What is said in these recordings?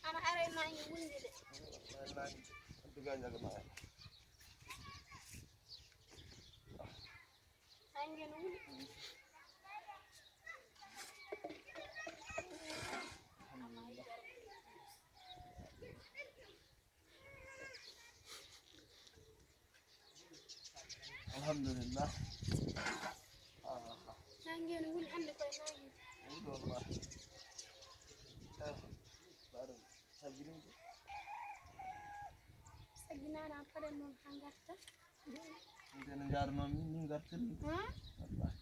أنا أرى ما يولد الحمد لله. نانجي نقول عندك نانجي. قول والله. بعد سجلين. سجلنا أنا أقدر من حنجرته. إذا نجارنا من قرتين. ها؟ والله.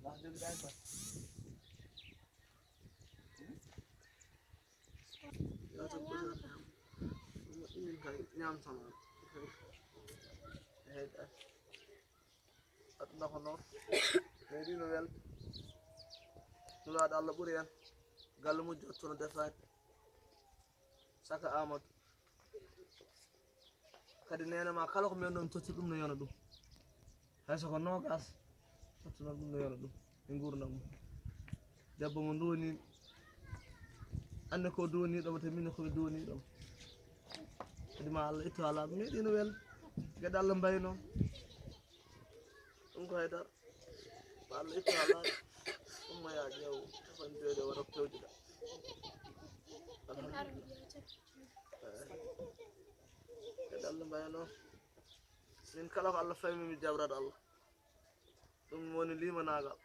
لا جد عيبة. يا تبغى نعم سما. هيدا. أتنا خنور. ميري نويل. نلاد الله بوريان. قال مجد تون دفعت. سكا آمد. kadi nena ma kala ko men non totti dum no yona dum hay so ko nogas totti non dum no yona dum e gurdam debbo mo doni ande ko doni do to min ko doni do kadi ma Allah itto ala me dino wel gada Allah mbayno dum ko hayda Allah itto ala dum ma ya jew fan jode wara tewdi da gada Allah mbayno min kala ko Allah faymi mi jawrat Allah dum woni lima nagal